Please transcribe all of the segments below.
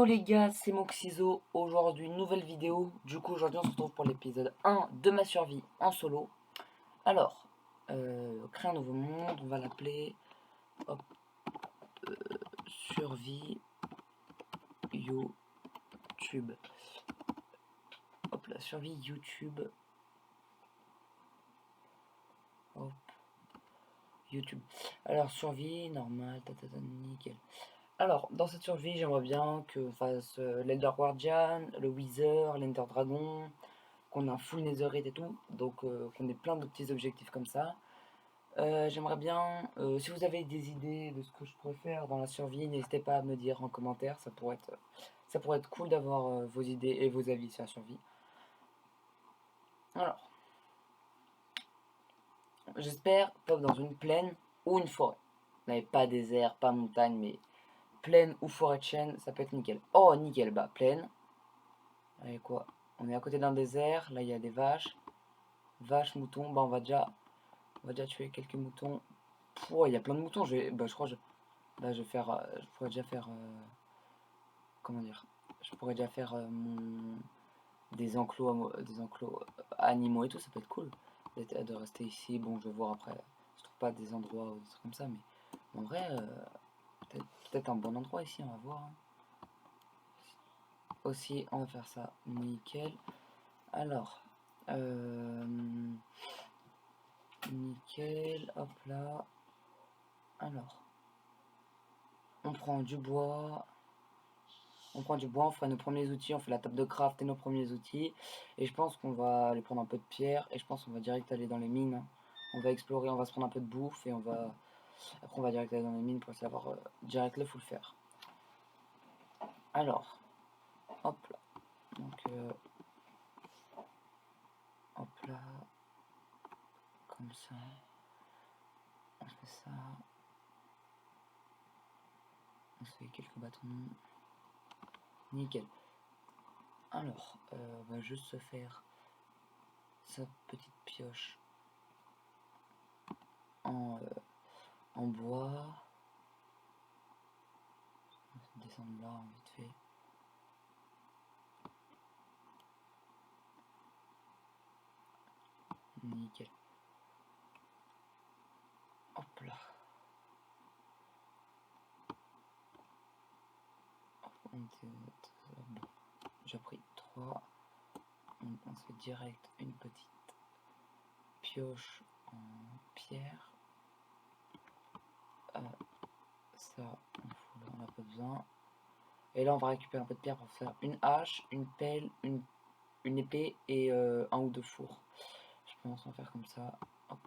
Yo les gars, c'est Moxizo. Aujourd'hui, nouvelle vidéo. Du coup, aujourd'hui, on se retrouve pour l'épisode 1 de ma survie en solo. Alors, créer un nouveau monde, on va l'appeler hop, survie YouTube. Hop là, survie YouTube. Hop, YouTube. Alors, survie, normal, nickel. Alors, dans cette survie, j'aimerais bien qu'on fasse l'Elder Guardian, le Wither, l'Ender Dragon, qu'on ait un full Netherite et tout, donc qu'on ait plein de petits objectifs comme ça. J'aimerais bien, si vous avez des idées de ce que je pourrais faire dans la survie, n'hésitez pas à me dire en commentaire, ça pourrait être cool d'avoir vos idées et vos avis sur la survie. Alors, j'espère pop dans une plaine ou une forêt. Mais pas désert, pas montagne, mais plaine ou forêt de chêne, ça peut être nickel. Oh, nickel, bah plaine. Allez quoi, on est à côté d'un désert, là il y a des vaches. Vaches, moutons, bah on va déjà tuer quelques moutons. Oh, il y a plein de moutons, je crois que là je vais faire, je pourrais déjà faire, comment dire, je pourrais déjà faire des enclos animaux et tout, ça peut être cool de rester ici. Bon, je vais voir après, je trouve pas des endroits ou des trucs comme ça, mais en vrai, peut-être un bon endroit ici, on va voir, hein. Aussi, on va faire ça, nickel. Alors, nickel, hop là. Alors, on prend du bois. On prend du bois, on fait nos premiers outils, on fait la table de craft et nos premiers outils. Et je pense qu'on va aller prendre un peu de pierre et je pense qu'on va direct aller dans les mines. On va explorer, on va se prendre un peu de bouffe et après on va direct aller dans les mines pour savoir direct le full faire. Alors, hop là. Donc, hop là. Comme ça. On fait ça. On se fait quelques bâtons. Nickel. Alors, on va juste se faire sa petite pioche en bois. On va descendre là vite fait. Nickel. Hop là. J'ai pris 3. On se fait direct une petite pioche en pierre. Ça, on n'a pas besoin. Et là, on va récupérer un peu de pierre pour faire une hache, une pelle, une épée et un ou deux fours. Je pense en faire comme ça. Hop.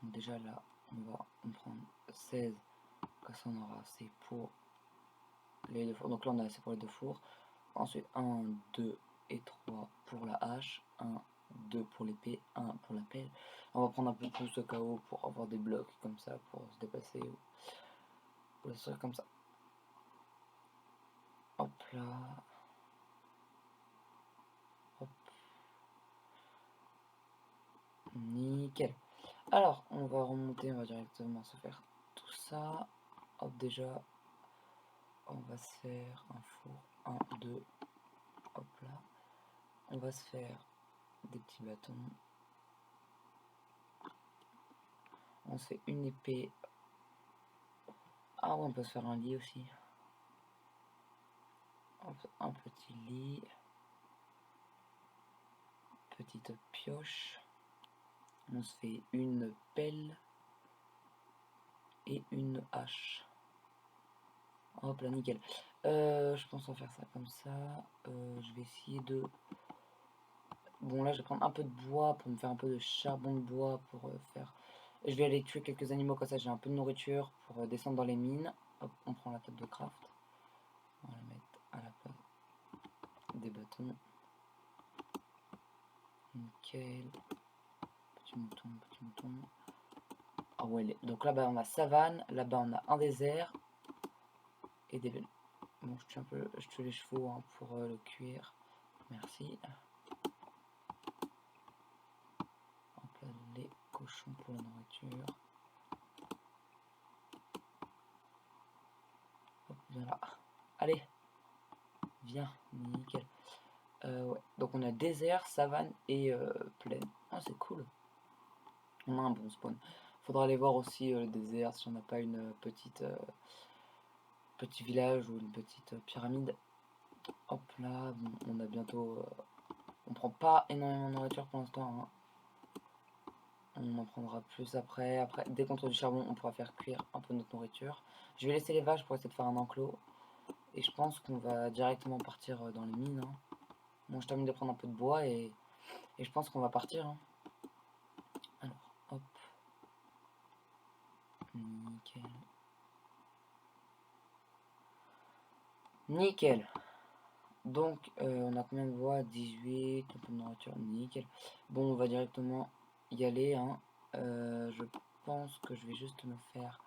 Donc déjà là, on va en prendre 16. Comme ça, on aura assez pour les deux fours. Donc là, on a assez pour les deux fours. Ensuite, 1, 2 et 3 pour la hache. 1, 2 pour l'épée, 1 pour la pelle. On va prendre un peu plus au cas où pour avoir des blocs comme ça pour se déplacer ou des trucs comme ça. Hop là. Hop. Nickel. Alors, on va remonter, on va directement se faire tout ça. Hop, déjà, on va se faire un four. 1, 2. Hop là. On va se faire des petits bâtons. On se fait une épée. Ah ouais, on peut se faire un lit aussi. Un petit lit. Petite pioche. On se fait une pelle. Et une hache. Hop là, nickel. Je pense qu'on va faire ça comme ça. Je vais essayer de... Bon là je vais prendre un peu de bois pour me faire un peu de charbon de bois pour faire... Je vais aller tuer quelques animaux comme ça, j'ai un peu de nourriture pour descendre dans les mines. Hop, on prend la table de craft. On va la mettre à la place des bâtons. Nickel. Petit mouton, petit mouton. Ah ouais, donc là-bas on a savane, là-bas on a un désert et des belles. Bon, je tue les chevaux hein, pour le cuir. Merci. Hop là, les cochons pour la nourriture. viens là. Allez, viens, nickel. Ouais. Donc on a désert, savane et plaine. Ah, c'est cool. On a un bon spawn. Faudra aller voir aussi le désert si on n'a pas une petit village ou une petite pyramide. Hop là, bon, on a bientôt... on prend pas énormément de nourriture pour l'instant. Hein. On en prendra plus après. Après, dès qu'on trouve du charbon, on pourra faire cuire un peu notre nourriture. Je vais laisser les vaches pour essayer de faire un enclos. Et je pense qu'on va directement partir dans les mines. Hein. Bon, je termine de prendre un peu de bois et je pense qu'on va partir. Hein. Alors, hop. Nickel. Nickel. Donc, on a combien de bois? 18, un peu de nourriture, nickel. Bon, on va directement y aller. Hein. Je pense que je vais juste me faire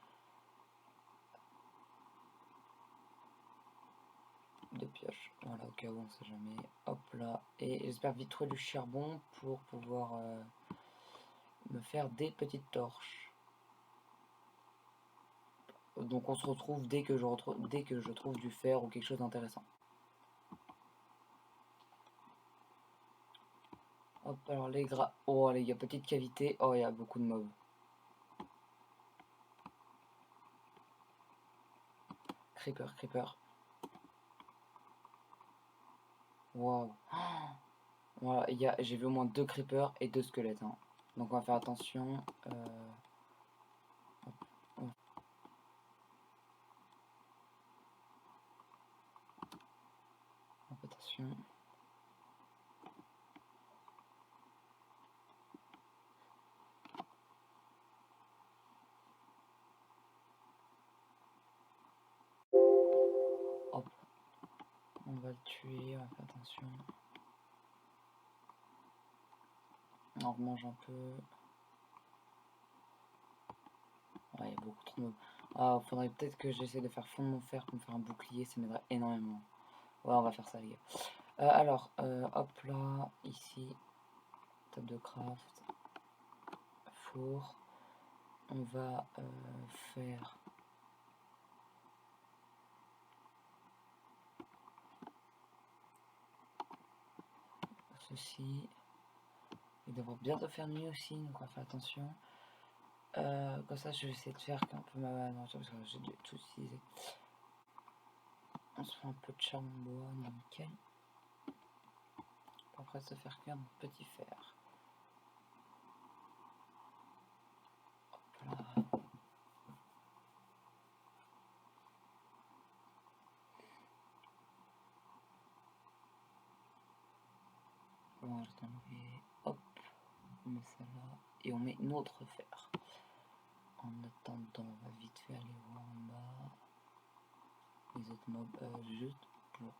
deux pioches. Voilà, au cas où on sait jamais. Hop là. Et j'espère vite trouver du charbon pour pouvoir me faire des petites torches. Donc on se retrouve dès que je trouve du fer ou quelque chose d'intéressant. Hop, alors les gras. Oh, les gars, petite cavité. Oh, il y a beaucoup de mobs. Creeper, creeper. Waouh. Voilà, j'ai vu au moins 2 creepers et 2 squelettes. Hein. Donc on va faire attention. Hop, hop. Hop, attention. Hop. On va le tuer, on va faire attention. On remange un peu. Ouais, il y a beaucoup trop de mobs. Ah, faudrait peut-être que j'essaie de faire fondre mon fer pour me faire un bouclier, ça m'aiderait énormément. Ouais, on va faire ça, les gars. Alors, hop là, ici, table de craft, four. On va faire ceci. Il devrait bientôt faire nuit aussi, donc on va faire attention. Comme ça, je vais essayer de faire un peu ma nourriture parce que j'ai dû tout utiliser. On se fait un peu de charbon de bois, nickel. Après, se faire cuire notre petit fer. Hop là. On va juste enlever. Hop, on met ça là et on met notre fer. En attendant, on va vite fait aller voir en bas les autres mobs juste pour.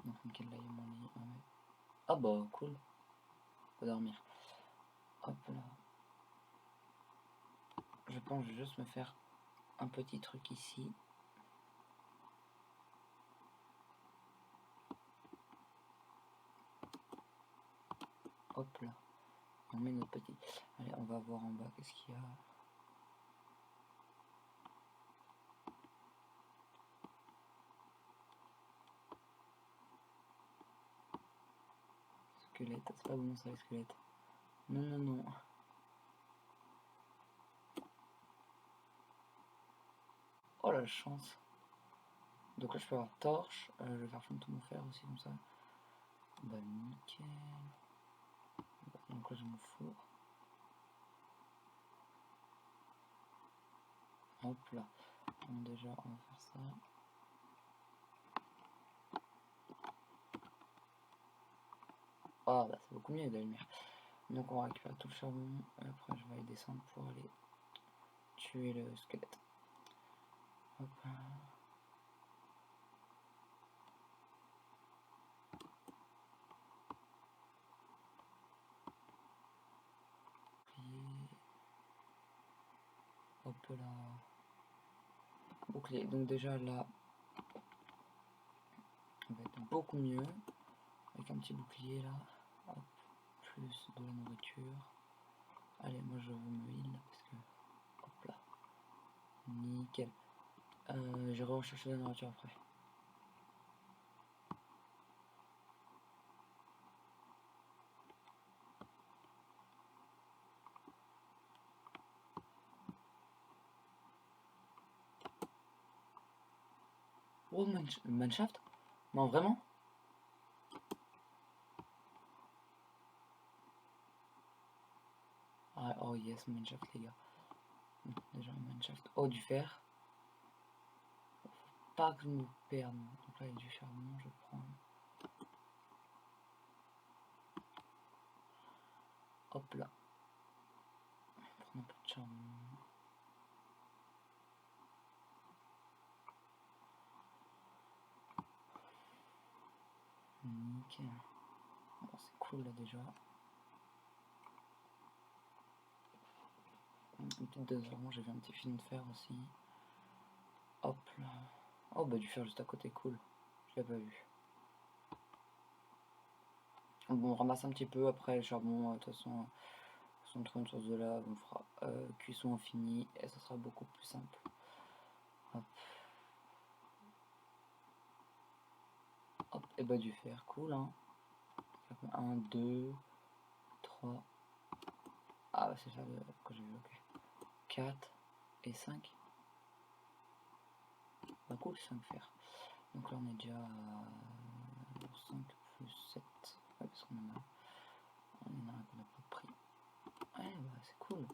Donc, nickel, là, il y a mon lit. Ah bah, cool. On peut dormir. Hop là. Je pense que je vais juste me faire un petit truc ici. Hop là. On met notre petit. Allez, on va voir en bas qu'est-ce qu'il y a. Squelette, c'est pas bon ça les squelettes. Non, non, non. Oh la chance. Donc là je peux avoir torche. Je vais faire fondre tout mon fer aussi comme ça. Bah nickel. Donc là j'ai mon four. Hop là. Bon, déjà on va faire ça. Ah bah c'est beaucoup mieux de la lumière. Donc on va récupérer tout le charbon. Et après je vais aller descendre pour aller tuer le squelette. Hop là. Hop là. Bouclier. Donc déjà là, on va être beaucoup mieux. Avec un petit bouclier là. Hop. plus de la nourriture. Allez, moi je veux me heal parce que... Hop là. Nickel. J'irai rechercher la nourriture après. Oh, Mineshaft? Non, vraiment? Ah, oh yes, Mineshaft, les gars. Déjà, Mineshaft. Oh, du fer. Pas que je me perde. Donc là, il y a du charbon, je prends. Hop là. On va prendre un peu de charbon. Nickel. Bon, c'est cool là déjà. Une petite dose d'orange, j'ai vu un petit film de fer aussi. Hop là. Oh bah du fer juste à côté, cool. Je l'ai pas vu. Bon, on ramasse un petit peu après le charbon, de toute façon, si on trouve une source de lave, on fera cuisson infinie et ça sera beaucoup plus simple. Hop. Hop, et bah du fer, cool hein. 1, 2, 3. Ah bah c'est ça que j'ai vu, ok. 4 et 5. Bah cool, 5 fer. Donc là on est déjà à 5 plus 7. Ouais, parce qu'on en a un qu'on n'a pas pris. Ouais, bah c'est cool.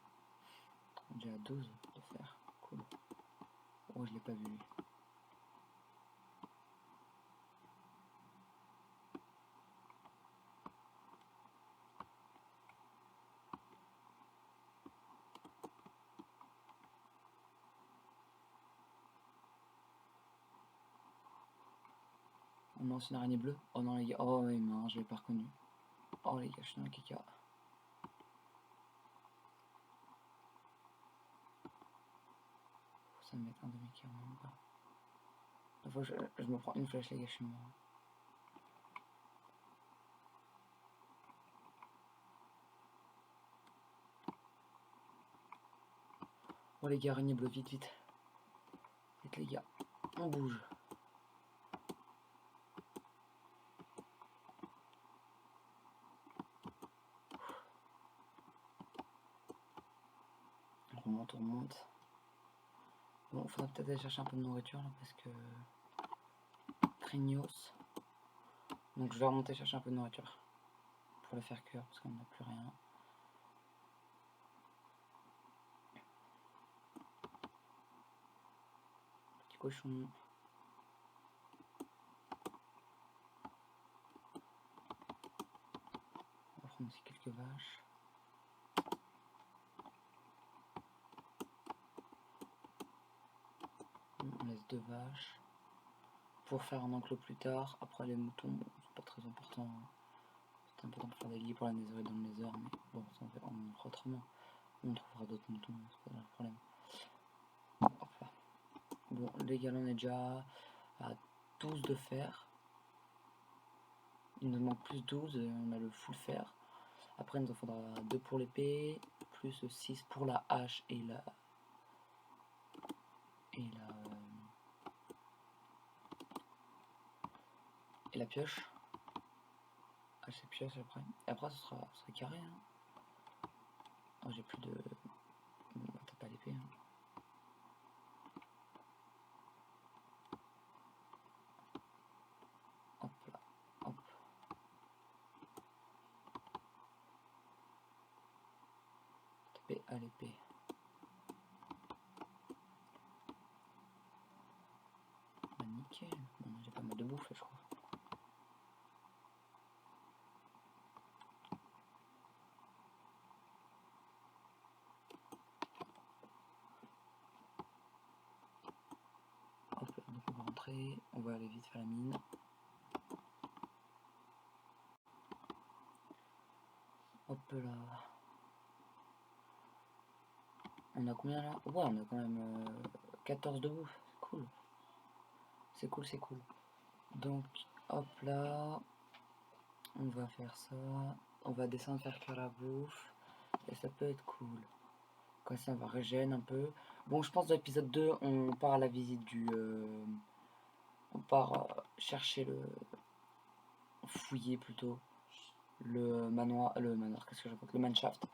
On est déjà à 12 de fer. Cool. Oh, je l'ai pas vu. On a aussi une araignée bleue. Oh non les gars, oh oui, non, je l'ai pas reconnu. Oh les gars, je suis dans le caca. Faut ça me met un demi-cœur, même pas. La fois je me prends une flèche les gars, je suis mort. Oh les gars, araignée bleue, vite, vite. Vite les gars, on bouge. On remonte, on remonte. Bon, faudra peut-être aller chercher un peu de nourriture là parce que... Craignos. Donc je vais remonter chercher un peu de nourriture. Pour le faire cuire parce qu'on n'a plus rien. Petit cochon. On va prendre aussi quelques vaches. On laisse 2 vaches. Pour faire un enclos plus tard. Après les moutons, bon, c'est pas très important. C'est important de faire des lits pour la nether et dans le nether, mais bon, ça on en fera autrement. On trouvera d'autres moutons, c'est pas le problème. Hop là. Bon, les gars, on est déjà à 12 de fer. Il nous manque plus 12 et on a le full fer. Après, il nous en faudra 2 pour l'épée, plus 6 pour la hache et la... Et la pioche. Hache et pioche après. Et après, ce sera carré. Hein. Oh, j'ai plus de... Bon, bah, t'as pas l'épée. Hein. Hop là, hop. Taper à l'épée. Bah, nickel. Bon, j'ai pas mal de bouffe, je crois. Hop là, donc on va rentrer. On va aller vite faire la mine. Hop là. On a combien là? Ouais, on a quand même 14 de bouffe. C'est cool. C'est cool, c'est cool. Donc, hop là. On va faire ça. on va descendre faire cuire la bouffe. Et ça peut être cool. Comme ça, on va régénérer un peu. Bon, je pense dans l'épisode 2, on part à la visite du... on part chercher le... fouiller plutôt le manoir, qu'est-ce que je raconte, le manshaft.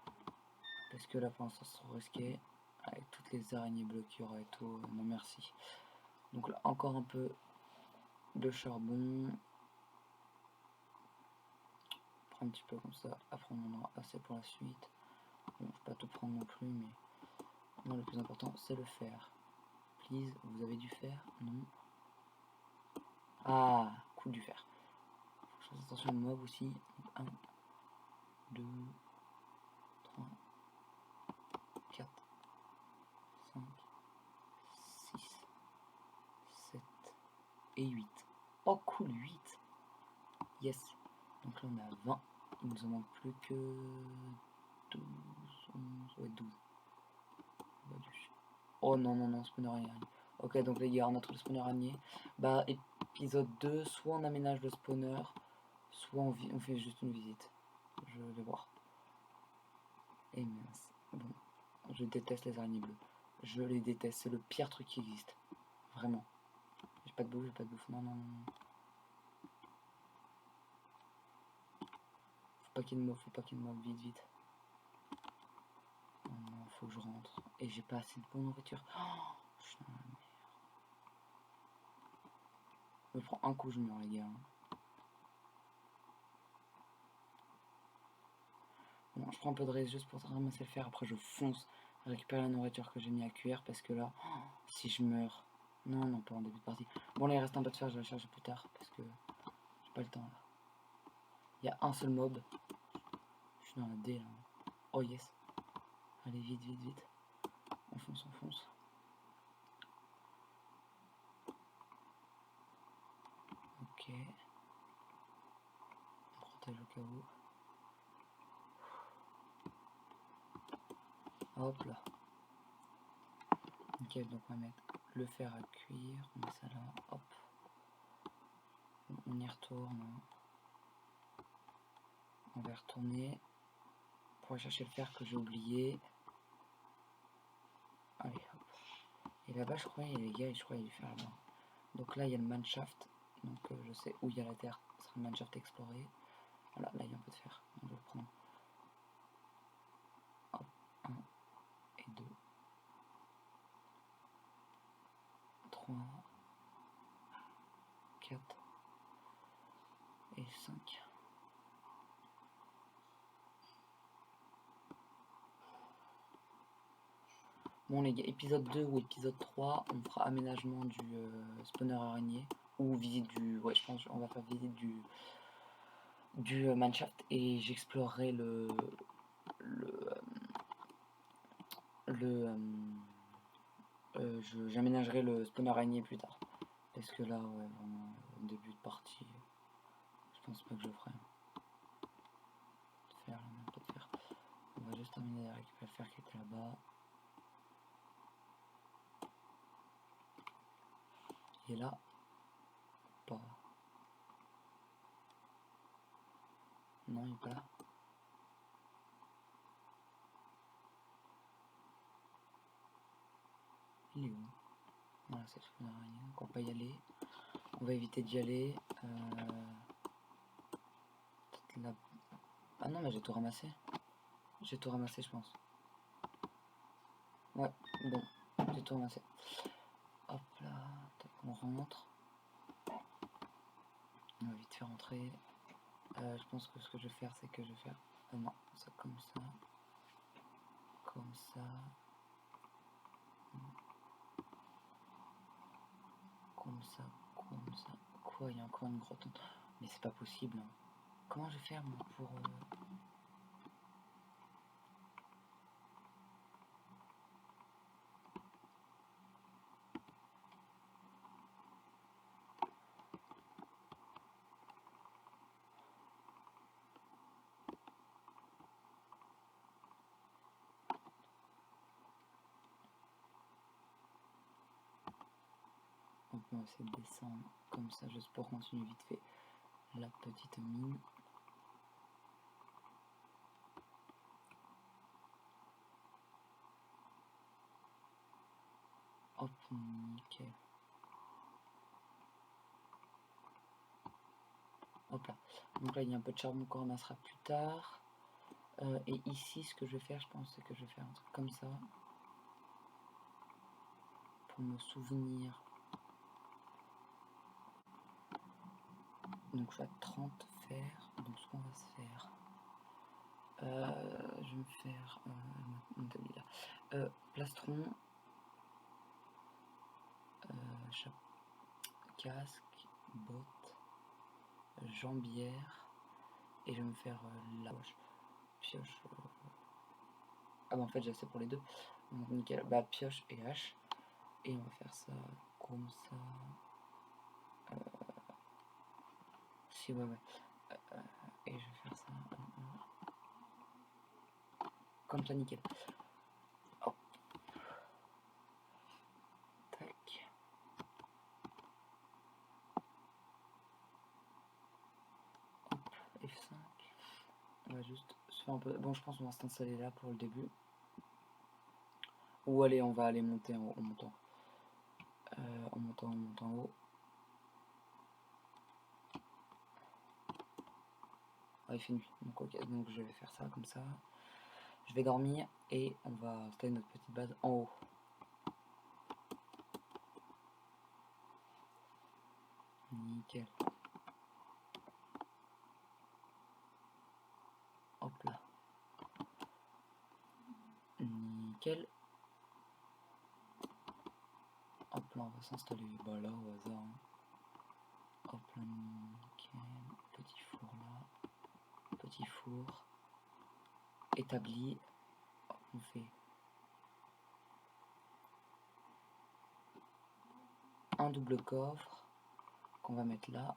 Parce que là, pour l'instant, c'est trop risqué. Avec toutes les araignées bleues qu'il y aura et tout, non merci. Donc là, encore un peu de charbon. Prendre un petit peu comme ça. Après, on en aura assez pour la suite. Bon, je ne vais pas tout prendre non plus, mais non, le plus important, c'est le fer. Please, vous avez du fer? Non. Ah, coup du fer. Faut que je fasse attention au mob aussi. 1, 2, 3, 4, 5, 6, 7 et 8. Oh cool, 8. Yes. Donc là on a 20. Il nous en manque plus que 12, 11, ouais 12. Oh non, non, non, spawner araignée. Ok, donc les gars, on a trouvé le spawner araignée. Bah, épisode 2, soit on aménage le spawner, soit on fait juste une visite. Je vais voir. Et mince. Bon, je déteste les araignées bleues. Je les déteste, c'est le pire truc qui existe. Vraiment. J'ai pas de bouffe, j'ai pas de bouffe. Non, non, non. Faut pas qu'il me move, faut pas qu'il me move. Vite, vite. Non, non, faut que je rentre. Et j'ai pas assez de bonne nourriture. Oh, je suis dans la merde. Je prends un coup, je meurs, les gars. Bon, je prends un peu de reste juste pour ramasser le fer. Après, je fonce récupérer la nourriture que j'ai mis à cuire. Parce que là, oh, si je meurs. Non, non, pas en début de partie. Bon, là, il reste un peu de fer, je vais le charger plus tard. Parce que j'ai pas le temps là. Il y a un seul mob. Je suis dans la D là. Oh yes. Allez, vite, vite, vite. On fonce, on fonce. Ok. On protège au cas où. Hop là. Ok, donc on va mettre le fer à cuire. On met ça là. Hop. On y retourne. On va retourner pour aller chercher le fer que j'ai oublié. Allez, hop. Et là-bas, je crois, il y a les gars, et je crois, il y a du fer là-bas. Donc là, il y a le manshaft. Donc je sais où il y a la terre. Ce sera le manshaft exploré. Voilà, là, il y a un peu de fer. On va le prendre. Hop. 1 et 2. 3. 4. Et 5. Bon les gars, épisode 2 ou épisode 3, on fera aménagement du spawner araignée. Ou visite du... Ouais, je pense qu'on va faire visite du manshaft. Et j'explorerai j'aménagerai le spawner araignée plus tard. Parce que là, ouais, vraiment, au début de partie, je pense pas que je ferai. Faire, pas de faire. On va juste terminer de récupérer le fer qui était là-bas. Il est là. Pas. Non, il est pas là. Il est où? Voilà, c'est le spawner araignée, donc on va pas y aller. On va éviter d'y aller. Là. Ah non, mais j'ai tout ramassé. J'ai tout ramassé, je pense. Ouais, bon, j'ai tout ramassé. Hop là, on rentre. On va vite faire rentrer. Je pense que ce que je vais faire, c'est que je vais faire... non, ça comme ça. Comme ça. Comme ça, comme ça. Quoi, il y a encore une grotte. Mais c'est pas possible. Hein. Comment je vais faire moi pour... On peut essayer de descendre comme ça, juste pour continuer vite fait la petite mine. Hop là. Donc là, il y a un peu de charbon qu'on ramassera plus tard. Et ici, ce que je vais faire, je pense, c'est que je vais faire un truc comme ça. Pour me souvenir. Donc je suis à 30 fer. Donc ce qu'on va se faire. Je vais me faire plastron, casque, bottes, jambière, et je vais me faire la pioche. Ah bah en fait j'ai assez pour les deux. Donc nickel, bah pioche et hache. Et on va faire ça comme ça. Si ouais. Et je vais faire ça comme ça, nickel. Hop. Tac. Hop, F5. On va juste se faire un peu. Bon, je pense qu'on va s'installer là pour le début. Ou allez, on va aller monter en haut, en montant. En montant en haut. Ah, il fait nuit. Donc, ok, donc je vais faire ça comme ça. Je vais dormir et on va installer notre petite base en haut. Nickel. Hop là. Nickel. Hop là, on va s'installer bah, là au hasard. Hein. Hop là, nickel. Petit four là. Petit four. Établi. Hop, on fait un double coffre qu'on va mettre là.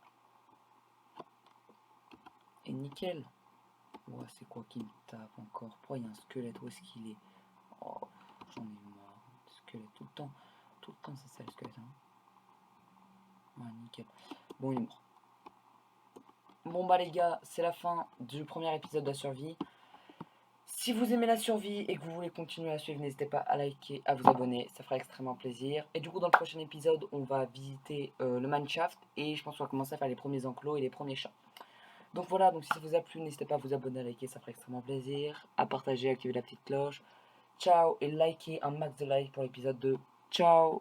Et nickel. Ouais, c'est quoi qui me tape encore? Pourquoi il y a un squelette? Où est-ce qu'il est? Oh, j'en ai marre. Squelette tout le temps. Tout le temps, c'est ça le squelette. Hein. Ouais, nickel. Bon, il est mort. Bon, bah, les gars, c'est la fin du premier épisode de la survie. Si vous aimez la survie et que vous voulez continuer à suivre, n'hésitez pas à liker, à vous abonner, ça fera extrêmement plaisir. Et du coup, dans le prochain épisode, on va visiter le mineshaft et je pense qu'on va commencer à faire les premiers enclos et les premiers chats. Donc voilà, donc si ça vous a plu, n'hésitez pas à vous abonner, à liker, ça fera extrêmement plaisir, à partager, activer la petite cloche. Ciao et likez un max de likes pour l'épisode 2. Ciao!